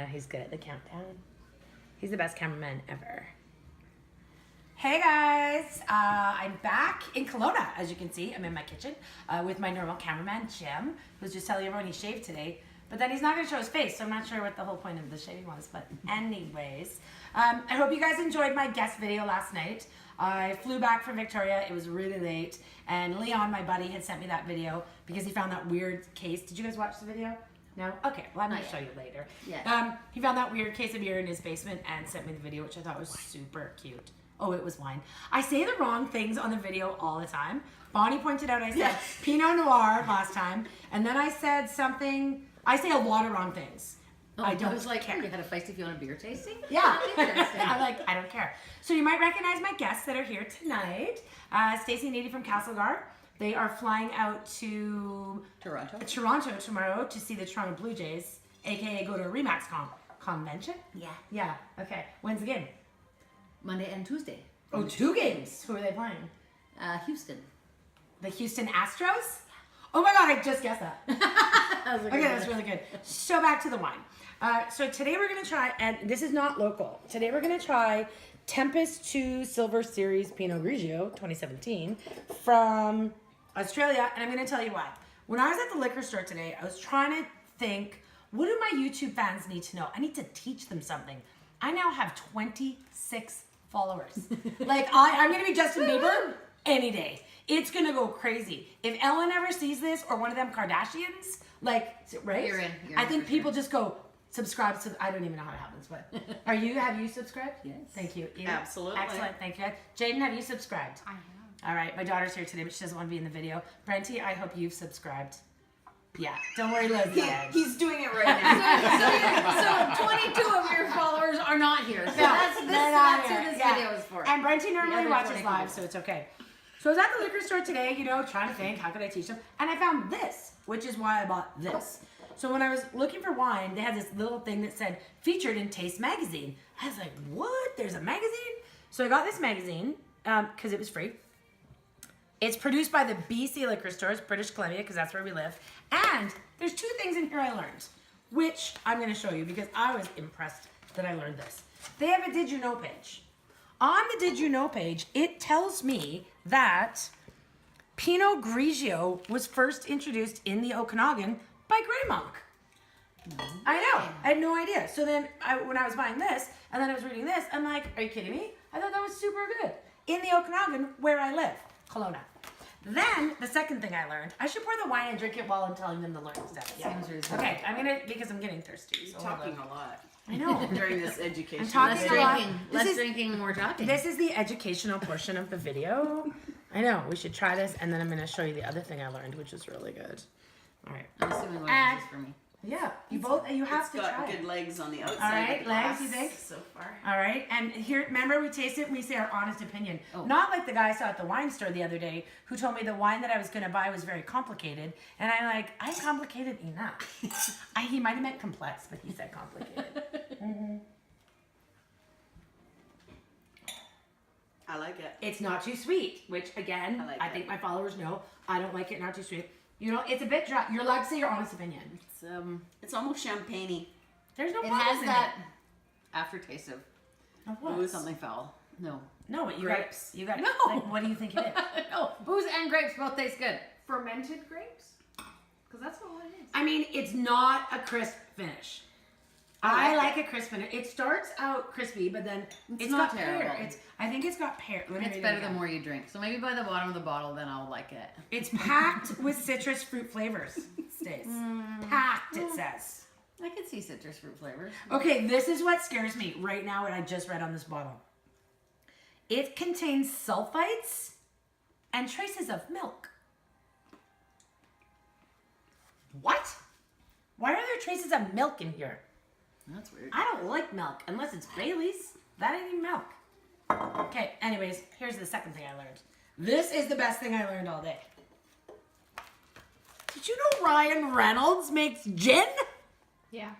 know, he's good at the countdown. He's the best cameraman ever. Hey guys, I'm back in Kelowna. As you can see, I'm in my kitchen with my normal cameraman, Jim, who's just telling everyone he shaved today. But then he's not going to show his face, so I'm not sure what the whole point of the shaving was. But anyways, I hope you guys enjoyed my guest video last night. I flew back from Victoria. It was really late. And Leon, my buddy, had sent me that video because he found that weird case. Did you guys watch the video? No? Okay, well, I'm going to show you later. Yeah. He found that weird case of beer in his basement and sent me the video, which I thought was super cute. Oh, it was wine. I say the wrong things on the video all the time. Bonnie pointed out I said Pinot Noir last time, and then I said something. I say a lot of wrong things. Oh, I was like, care. You had a Fiesty Fiona beer tasting? Yeah. I'm like, I don't care. So you might recognize my guests that are here tonight. Stacey and Edie from Castlegar. They are flying out to Toronto tomorrow to see the Toronto Blue Jays, aka go to a Remax convention. Yeah. Yeah. Okay. When's the game? Monday and Tuesday. Oh, 2 games. Who are they playing? Houston. The Houston Astros? Oh my God, I just guessed that. Okay, that's really good. So back to the wine. So today we're going to try, and this is not local. Today we're going to try Tempest 2 Silver Series Pinot Grigio 2017 from Australia, and I'm going to tell you why. When I was at the liquor store today, I was trying to think, what do my YouTube fans need to know? I need to teach them something. I now have 26 followers. Like, I'm going to be Justin Bieber any day. It's going to go crazy. If Ellen ever sees this, or one of them Kardashians, like, right? You're in I think people just go, subscribe to, I don't even know how it happens, but have you subscribed? Yes. Thank you. Edie? Absolutely. Excellent, thank you. Jaden, have you subscribed? I have. All right, my daughter's here today, but she doesn't want to be in the video. Brenty, I hope you've subscribed. Yeah, don't worry, Liz. He's doing it right now. So 22 of your followers are not here. So that's who this video is for. And Brenty normally watches 22. live, so it's okay. So I was at the liquor store today, you know, trying to think, how could I teach them? And I found this, which is why I bought this. So when I was looking for wine, they had this little thing that said, featured in Taste Magazine. I was like, what? There's a magazine? So I got this magazine, because it was free. It's produced by the BC Liquor Stores, British Columbia, because that's where we live. And there's 2 things in here I learned, which I'm going to show you because I was impressed that I learned this. They have a Did You Know page. On the Did You Know page, it tells me that Pinot Grigio was first introduced in the Okanagan by Grey Monk. I know. I had no idea. So then when I was buying this, and then I was reading this, I'm like, are you kidding me? I thought that was super good. In the Okanagan, where I live, Kelowna. Then, the second thing I learned, I should pour the wine and drink it while I'm telling them the learned stuff. Yeah. Okay, I'm going to, because I'm getting thirsty. You're talking a lot. I know. During this education. I'm talking a lot. Less drinking, more talking. This is the educational portion of the video. I know, we should try this, and then I'm going to show you the other thing I learned, which is really good. All right. I'm assuming one of these is for me. Yeah, you have to try It's got good it. legs on the outside. All right, of the legs, glass you think? So far. All right, and here, remember we taste it and we say our honest opinion. Oh. Not like the guy I saw at the wine store the other day who told me the wine that I was going to buy was very complicated. And I'm like, I'm complicated enough. He might have meant complex, but he said complicated. I like it. It's not too sweet, which again, I think my followers know. I don't like it not too sweet. You know, it's a bit dry. You're allowed to say your honest opinion. It's almost champagne-y. There's no It bubbles has in that aftertaste of what? something foul. No. No, but grapes. You got No. Like, what do you think it is? No, booze and grapes both taste good. Fermented grapes? Because that's what it is. I mean, it's not a crisp finish. I like a crisp finish. It starts out crispy, but then it's not got terrible. pear. I think it's got pear. It's better the more you drink. So maybe by the bottom of the bottle, then I'll like it. It's packed with citrus fruit flavors. Stace. Packed, it says. I can see citrus fruit flavors. Okay, this is what scares me right now, what I just read on this bottle. It contains sulfites and traces of milk. What? Why are there traces of milk in here? That's weird. I don't like milk unless it's Bailey's. That ain't even milk. Okay, anyways, here's the second thing I learned. This is the best thing I learned all day. Did you know Ryan Reynolds makes gin? Yeah.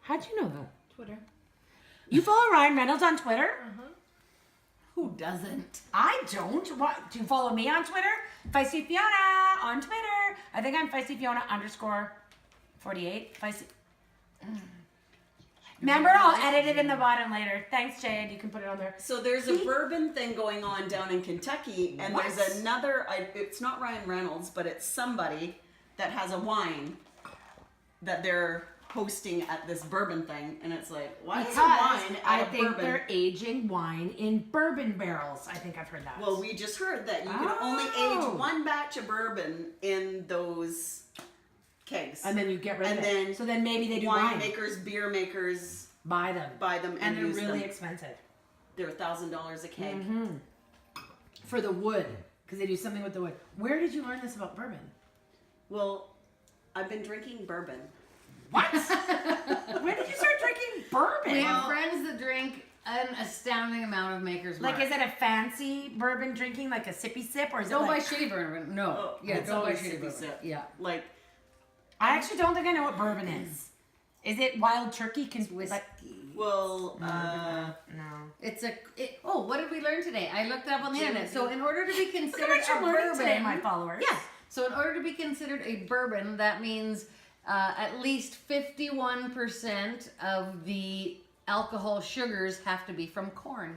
How'd you know that? Twitter. You follow Ryan Reynolds on Twitter? Who doesn't? I don't. What, do you follow me on Twitter? Fiesty Fiona on Twitter. I think I'm Fiesty Fiona _48. Feisty. Remember, I'll edit it in the bottom later. Thanks, Jade. You can put it on there. So there's a bourbon thing going on down in Kentucky, and What? there's another. It's not Ryan Reynolds, but it's somebody that has a wine that they're hosting at this bourbon thing, and it's like, why is a wine I at a think bourbon? they're aging wine in bourbon barrels. I think I've heard that. Well, we just heard that you can only Oh. age one batch of bourbon in those kegs, and then you get rid and of then it. So then maybe they do wine. winemakers, beer makers Buy them. buy them And they're use really them. expensive. They're $1,000 a keg. For the wood. Because they do something with the wood. Where did you learn this about bourbon? Well, I've been drinking bourbon. What? When did you start drinking bourbon? We have friends that drink an astounding amount of Maker's Mark. Like, is it a fancy bourbon drinking, like a sippy sip, or is Don't it buy like... shitty bourbon. No. Oh, yeah, it's don't buy always shitty sippy bourbon. sip. Yeah. Like, I actually don't think I know what bourbon is. Is it wild turkey? Whiskey. well, No. It's oh, what did we learn today? I looked it up on the internet. So in order to be Look considered at what a you're learning bourbon, today, my followers. yeah. So in order to be considered a bourbon, that means at least 51% of the alcohol sugars have to be from corn.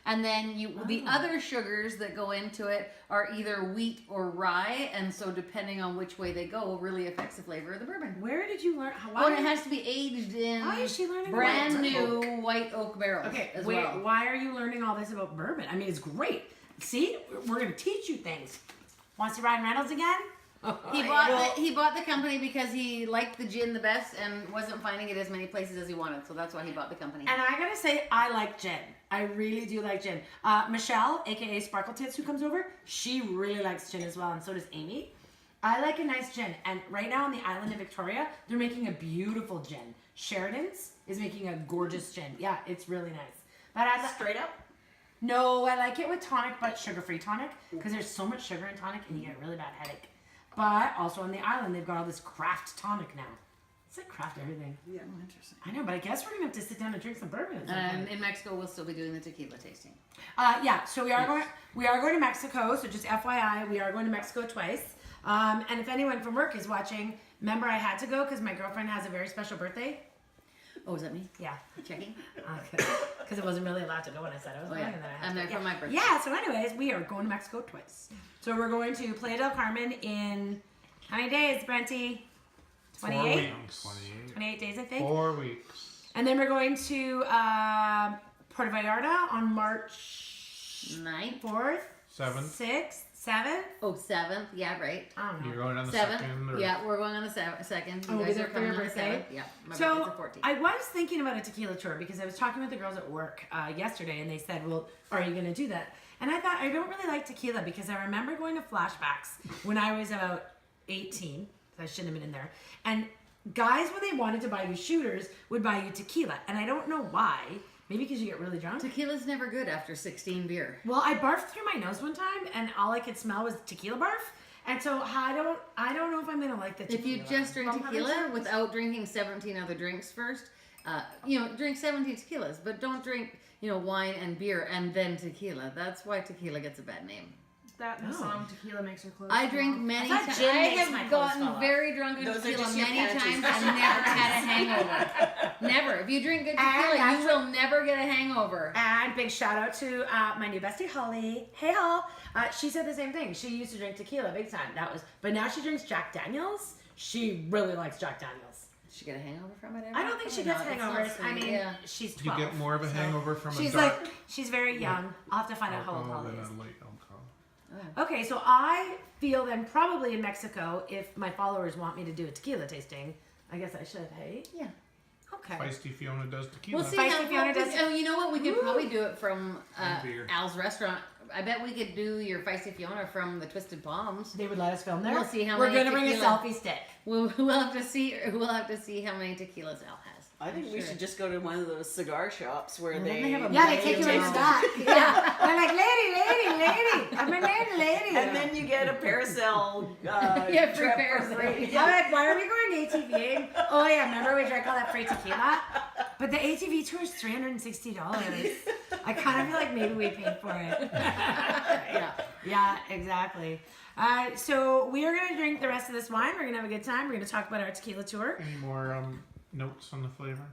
And then the other sugars that go into it are either wheat or rye, and so depending on which way they go, really affects the flavor of the bourbon. Where did you learn? Oh, and it has to be aged in Why is she learning brand about new white oak barrels Okay, as wait, well. why are you learning all this about bourbon? I mean, it's great. See, we're going to teach you things. Want to see Ryan Reynolds again? He bought the company because he liked the gin the best and wasn't finding it as many places as he wanted, so that's why he bought the company. And I gotta say, I like gin. I really do like gin. Michelle, aka Sparkle Tits, who comes over, she really likes gin as well, and so does Amy. I like a nice gin, and right now on the island of Victoria, they're making a beautiful gin. Sheridan's is making a gorgeous gin. Yeah, it's really nice. But straight up. No, I like it with tonic, but sugar-free tonic, because there's so much sugar in tonic, and you get a really bad headache. But also on the island, they've got all this craft tonic now. It's like craft everything. Yeah, interesting. I know, but I guess we're gonna have to sit down and drink some bourbon. At some point. In Mexico, we'll still be doing the tequila tasting. Yeah, so we are going to Mexico. So just FYI, we are going to Mexico twice. And if anyone from work is watching, remember I had to go because my girlfriend has a very special birthday. Oh, is that me? Yeah, Checking? because it wasn't really allowed to go when I said I was going. And then I had I'm to there go. for my birthday. Yeah. So anyways, we are going to Mexico twice. So we're going to Playa del Carmen in how many days, Brenty? 28. 4 weeks. 28 days, I think. 4 weeks. And then we're going to Puerto Vallarta on March 9th? 4th, 7th. 6th, 7th. Oh, 7th. Yeah, right. I don't know. You're going on the 7th. 2nd? Or Yeah, we're going on the 2nd. Oh, You we'll guys be are there for coming your on the birthday? 7th. Yeah, my So birthday's the 14th. I was thinking about a tequila tour because I was talking with the girls at work yesterday, and they said, "Well, are you going to do that?" And I thought I don't really like tequila because I remember going to flashbacks when I was about 18. So I shouldn't have been in there. And guys, when they wanted to buy you shooters, would buy you tequila, and I don't know why. Maybe because you get really drunk. Tequila's never good after 16 beer. Well, I barfed through my nose one time, and all I could smell was tequila barf. And so I don't know if I'm gonna like the tequila. If you just drink tequila without drinking 17 other drinks first, drink 17 tequilas, but don't drink, wine and beer and then tequila. That's why tequila gets a bad name. That and the song Tequila Makes Her Clothes I drink Fall. many I thought times. gin I makes my have clothes fall gotten off. very drunk on Those are tequila just your many panties. times and never had a hangover. Never. If you drink good tequila, And you will never get a hangover. And big shout out to my new bestie Holly. Hey Hol. She said the same thing. She used to drink tequila big time. But now she drinks Jack Daniels. She really likes Jack Daniels. Did she get a hangover from it ever? I don't think she gets Probably not. hangovers. It's not I mean, sweet. Yeah. she's You 12. get more of a hangover from She's a dark she's very young. I'll have to find out how old alcohol Holly than is. a light alcohol. Okay, so I feel then probably in Mexico, if my followers want me to do a tequila tasting, I guess I should, hey? Yeah. Okay. Feisty Fiona does tequila. We'll see Feisty how Fiona does- Oh, you know what? We could probably do it from And beer. Al's restaurant. I bet we could do your Feisty Fiona from the Twisted Palms. They would let us film there. We'll see how We're many gonna bring a tequila- selfie stick. We'll have to see. We'll have to see how many tequilas Al has. I think we Sure. should just go to one of those cigar shops where then they they have a Yeah, they take you in taste the it. back. Yeah. They're like, lady. I'm a lady. And then you get a Paracel Yeah, free trip Paracel. for free. I'm like, why are we going ATVing? Oh yeah, remember we drank all that free tequila? But the ATV tour is $360. I kind of feel like maybe we paid for it. Yeah. Yeah, exactly. So we are going to drink the rest of this wine. We're going to have a good time. We're going to talk about our tequila tour. Any more notes on the flavor?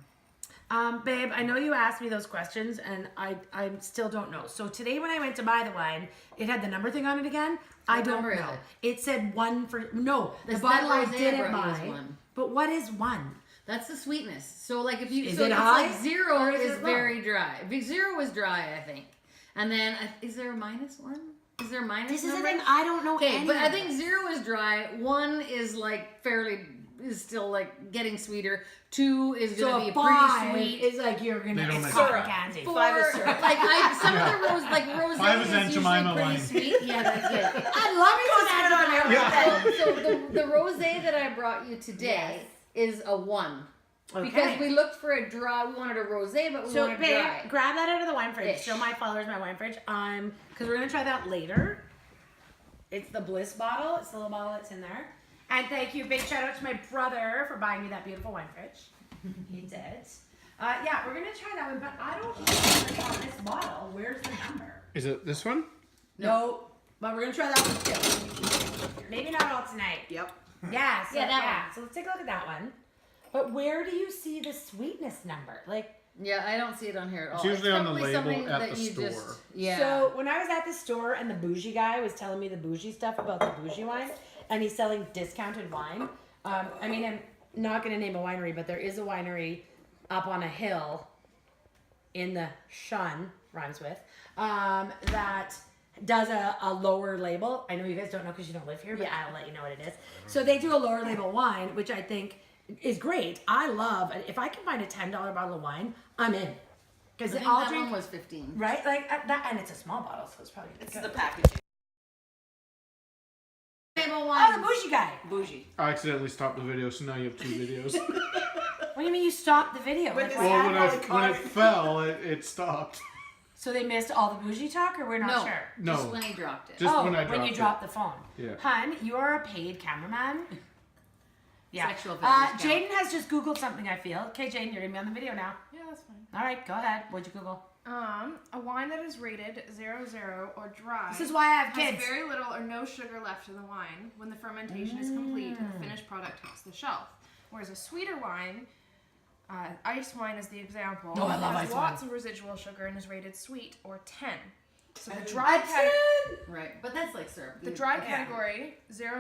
Babe, I know you asked me those questions, and I still don't know. So today when I went to buy the wine, it had the number thing on it again. I What don't number is know. it? It said 1 for no. The This- bottle that I rosé I didn't brought you is buy. 1. But what is 1? That's the sweetness. So like if you Is so it it's high, like 0 or is is it low? very dry. 0 is dry, I think. And then is there a -1? Is there a minus This is the number? thing. I don't know. Okay, any but of I think this. 0 is dry. 1 is like is still like getting sweeter. 2 is So gonna be a pretty 5 sweet. is like you're gonna They don't it's make cotton syrup. candy. 4, 5 is syrup. like some of the rosé 5 is is Aunt usually Jemima pretty wine. sweet. Yeah, that's good. I love it. Yeah. So the rosé that I brought you today is a 1. Because we looked for a dry, we wanted a rosé, but we So, wanted babe, dry. grab that out of the wine fridge. Ish. Show my followers my wine fridge. Because we're gonna try that later. It's the Bliss bottle. It's the little bottle that's in there. And thank you, big shout out to my brother for buying me that beautiful wine fridge. He did. Yeah, we're gonna try that one, but I don't know on this bottle. Where's the number? Is it this one? No, but we're gonna try that one too. Maybe not all tonight. Yep. Yeah, so, Yeah, that one. So let's take a look at that one. But where do you see the sweetness number? Like. Yeah, I don't see it on here at all. It's usually on the probably label something at that the you store. Yeah. So when I was at the store and the bougie guy was telling me the bougie stuff about the bougie wine, and he's selling discounted wine. I mean, I'm not going to name a winery, but there is a winery up on a hill in the Shun, rhymes with, that does a lower label. I know you guys don't know because you don't live here, but I'll let you know what it is. So they do a lower label wine, which I think is great. I love, if I can find a $10 bottle of wine, I'm in. I Because think I'll that drink, one was 15. right? Like that, and it's a small bottle, so it's probably It's good. the packaging. Label Oh, wine. the bougie guy. Bougie. I accidentally stopped the video, so now you have 2 videos. What do you mean you stopped the video? With Like, his what Well, happened? when it fell, it stopped. So they missed all the bougie talk, or we're not No, sure? No. just when he dropped it. Just Oh, when I dropped you it. dropped the phone. Yeah. Hun, you are a paid cameraman. Yeah. Sexual fetish count. Jaden has just Googled something, I feel. Okay, Jaden, you're going to be on the video now. Yeah, that's fine. All right, go ahead. What'd you Google? A wine that is rated 0 or dry. This is why I have has kids. very little or no sugar left in the wine when the fermentation is complete and the finished product hits the shelf. Whereas a sweeter wine, ice wine is the example, Oh, I love has ice lots wine. of residual sugar and is rated sweet or 10. So the A dry, 10? Right, but that's like syrup. the dry category, 0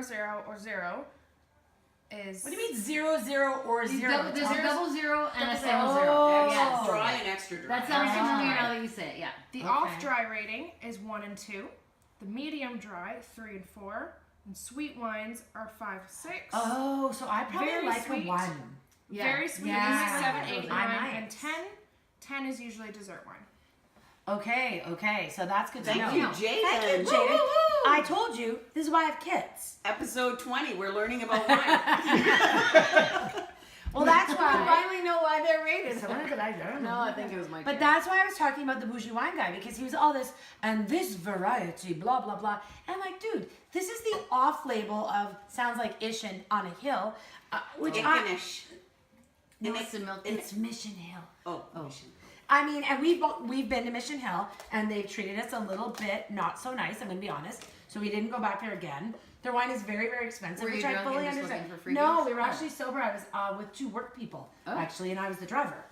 or 0, is... What do you mean 0, 0, or 0? There's a double 0 and a Double single zero. 0. Oh. Yes. Dry and extra dry. That sounds Ah. familiar now that you say it, yeah. The Okay. off-dry rating is 1 and 2. The medium dry, 3 and 4. And sweet wines are 5, 6. Oh, so I probably Very like sweet. a 1. Yeah. Very sweet Yeah. is 7, 8, 9, I might. and 10. 10 is usually dessert wine. Okay, so that's good to Thank know. you, Jaden. Thank you, Jaden. I told you, this is why I have kids. Episode 20, we're learning about wine. Well, that's We why. finally know why they're rated. Someone could I don't No, know. I think it was my But turn. that's why I was talking about the bougie wine guy, because he was all this and this variety, blah blah blah. And I'm like, dude, this is the off label of sounds like Ishin on a hill, which Ickinish. No, it's a milk. it's Mission Hill. Oh. I mean, and we've been to Mission Hill, and they've treated us a little bit not so nice. I'm gonna be honest. So we didn't go back there again. Their wine is very, very expensive, Were you which I drunk fully and just understand. looking for No, freebies? we were Oh. actually sober. I was with 2 work people Oh. actually, and I was the driver.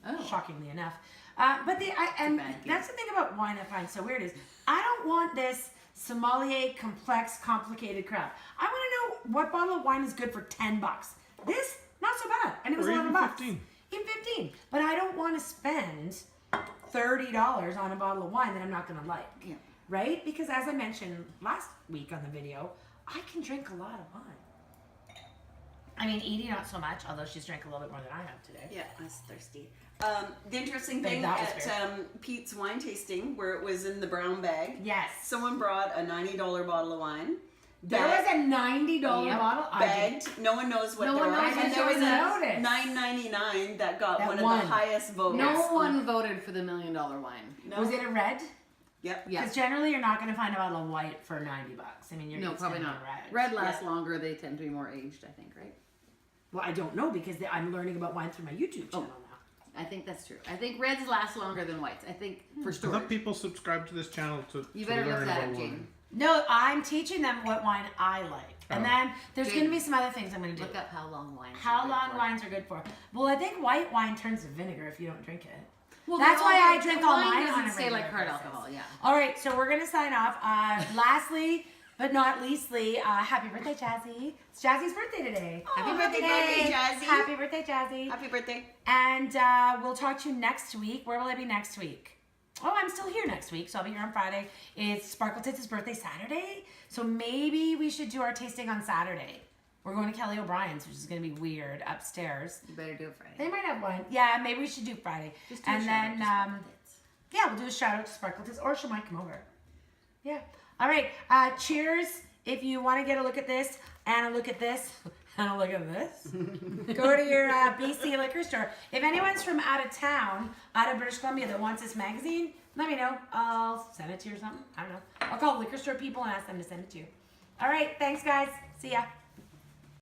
Oh. Shockingly enough. But and bad gig. that's the thing about wine I find so weird is I don't want this sommelier complex, complicated crap. I want to know what bottle of wine is good for $10. This not so bad, and it was Or $11. even 15. Even 15. But I don't want to spend $30 on a bottle of wine that I'm not going to like. Yeah. Right? Because as I mentioned last week on the video, I can drink a lot of wine. I mean, Edie not so much, although she's drank a little bit more than I have today. Yeah, I was thirsty. The interesting thing that was at Pete's wine tasting, where it was in the brown bag, Yes. someone brought a $90 bottle of wine. There was a $90 Yep. bottle. Bagged. No one knows what No they're one on. knows And what there was they're a on. Notice. $9.99 that got That one of won. the highest votes. No one voted for the $1 million wine. No? Was it a red? Yep. Yeah. Because generally you're not going to find a bottle of white for $90. I mean, you're No, it's probably gonna not. be Red lasts longer. They tend to be more aged, I think, right? Well, I don't know because I'm learning about wine through my YouTube channel now. I think that's true. I think reds last longer than whites. I think for Let storage. people subscribe to this channel to You to better look learn that about up, wine. Jaden. No, I'm teaching them what wine I like. And Oh. then there's Good. going to be some other things I'm going to do. Look up how long wines. are How good long for. wines are good for? Well, I think white wine turns to vinegar if you don't drink it. Well, That's they're why all I good. drink The all wine mine doesn't on a say like regular hard basis. alcohol. Yeah. All right, so we're gonna sign off. Lastly, but not leastly, happy birthday, Jazzy! It's Jazzy's birthday today. Oh, happy birthday, Jazzy. Happy birthday, Jazzy! Happy birthday. And we'll talk to you next week. Where will I be next week? Oh, I'm still here next week, so I'll be here on Friday. It's Sparkle Tits' birthday Saturday, so maybe we should do our tasting on Saturday. We're going to Kelly O'Brien's, which is going to be weird, upstairs. You better do it Friday. They might have wine. Yeah, maybe we should do Friday. Just do a And shout out then, to Sparkle Tits. yeah, we'll do a shout out to Sparkle Tits, or she might come over. Yeah. All right. Cheers. If you want to get a look at this, and a look at this, and a look at this, go to your BC liquor store. If anyone's from out of town, out of British Columbia, that wants this magazine, let me know. I'll send it to you or something. I don't know. I'll call liquor store people and ask them to send it to you. All right. Thanks, guys. See ya.